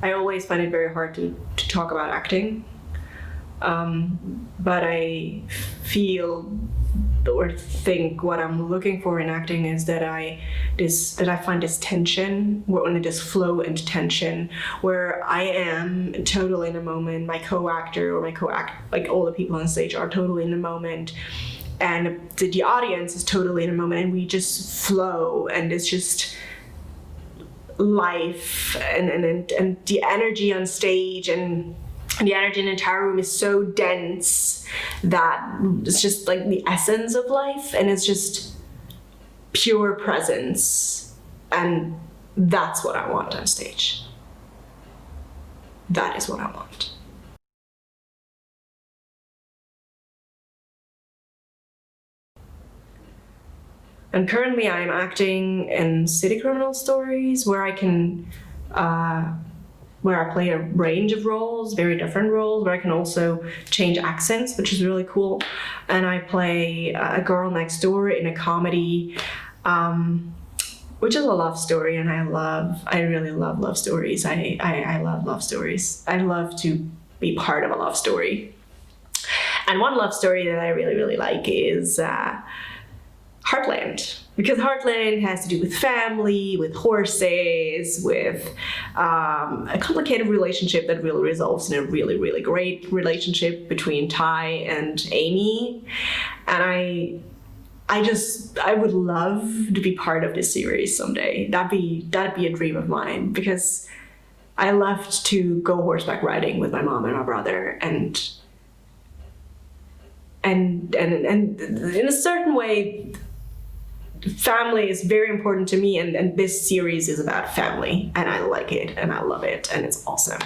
I always find it very hard to talk about acting. But I feel or think what I'm looking for in acting is that I find this tension, or only this flow and tension, where I am totally in the moment, my co-actor or my like all the people on stage are totally in the moment, and the audience is totally in the moment, and we just flow, and it's just life, and the energy on stage and the energy in the entire room is so dense that it's just like the essence of life, and it's just pure presence. And that's what I want on stage. That is what I want. And currently I'm acting in city criminal stories where I can where I play a range of roles, very different roles, where I can also change accents, which is really cool. And I play a girl next door in a comedy, which is a love story, and I really love love stories. I love love stories. I love to be part of a love story. And one love story that I really, really like is Heartland, because Heartland has to do with family, with horses, with a complicated relationship that really resolves in a really, really great relationship between Ty and Amy. And I would love to be part of this series someday. That'd be a dream of mine, because I loved to go horseback riding with my mom and my brother, and in a certain way, family is very important to me, and this series is about family, and I like it, and I love it, and it's awesome.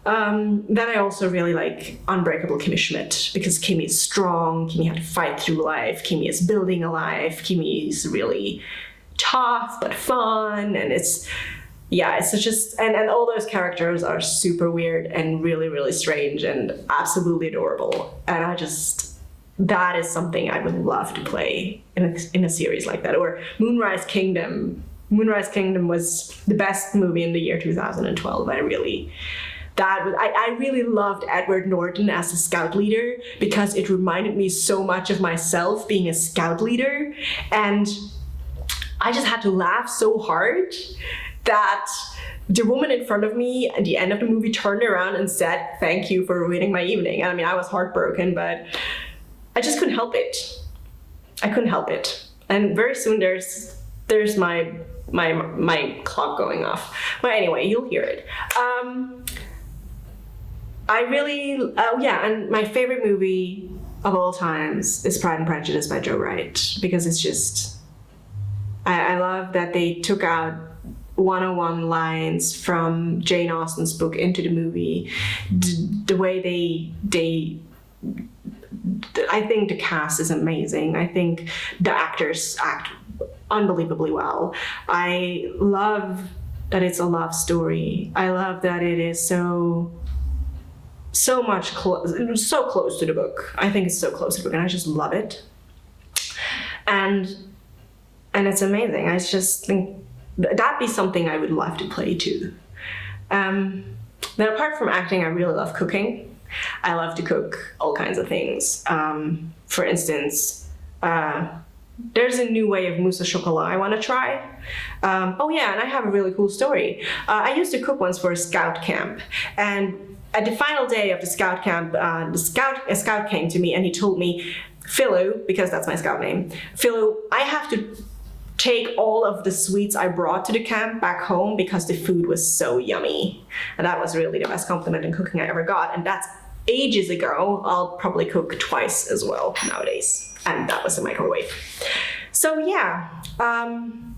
Then I also really like Unbreakable Kimmy Schmidt, because Kimmy is strong, Kimmy had to fight through life, Kimmy is building a life, Kimmy is really tough but fun, and it's just, and all those characters are super weird and really, really strange and absolutely adorable, and that is something I would love to play in a series like that. Or Moonrise Kingdom. Moonrise Kingdom was the best movie in the year 2012. I really loved Edward Norton as a scout leader, because it reminded me so much of myself being a scout leader, and I just had to laugh so hard that the woman in front of me at the end of the movie turned around and said, "Thank you for ruining my evening." I mean, I was heartbroken, but I just couldn't help it. I couldn't help it. And very soon there's my clock going off. But anyway, you'll hear it. And my favorite movie of all times is Pride and Prejudice by Joe Wright, because it's just, I love that they took out 101 lines from Jane Austen's book into the movie. The way they I think the cast is amazing. I think the actors act unbelievably well. I love that it's a love story. I love that it is so close to the book. I think it's so close to the book, and I just love it. And it's amazing. I just think that'd be something I would love to play too. Then apart from acting, I really love cooking. I love to cook all kinds of things. For instance, there's a new way of mousse au chocolat I want to try. And I have a really cool story. I used to cook once for a scout camp, and at the final day of the scout camp, a scout came to me and he told me, "Philu," because that's my scout name, "Philu, I have to take all of the sweets I brought to the camp back home because the food was so yummy." And that was really the best compliment in cooking I ever got. And that's ages ago. I'll probably cook twice as well nowadays. And that was a microwave. So yeah, and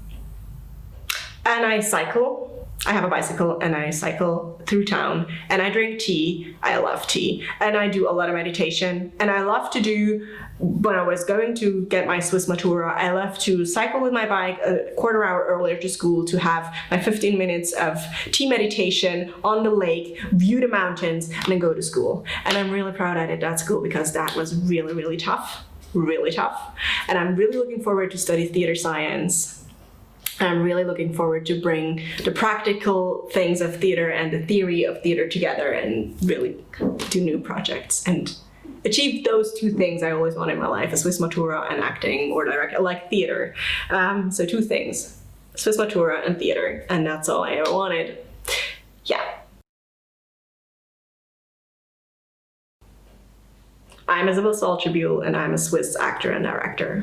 I cycle. I have a bicycle and I cycle through town, and I drink tea. I love tea. And I do a lot of meditation. And I love to do, when I was going to get my Swiss Matura, I love to cycle with my bike a quarter hour earlier to school to have my 15 minutes of tea meditation on the lake, view the mountains, and then go to school. And I'm really proud I did that school, because that was really, really tough. Really tough. And I'm really looking forward to study theater science. I'm really looking forward to bring the practical things of theater and the theory of theater together and really do new projects and achieve those two things I always wanted in my life, a Swiss Matura and acting or direct, like theater. So two things, Swiss Matura and theater, and that's all I ever wanted. Yeah. I'm Isabel Sulger Büel, and I'm a Swiss actor and director.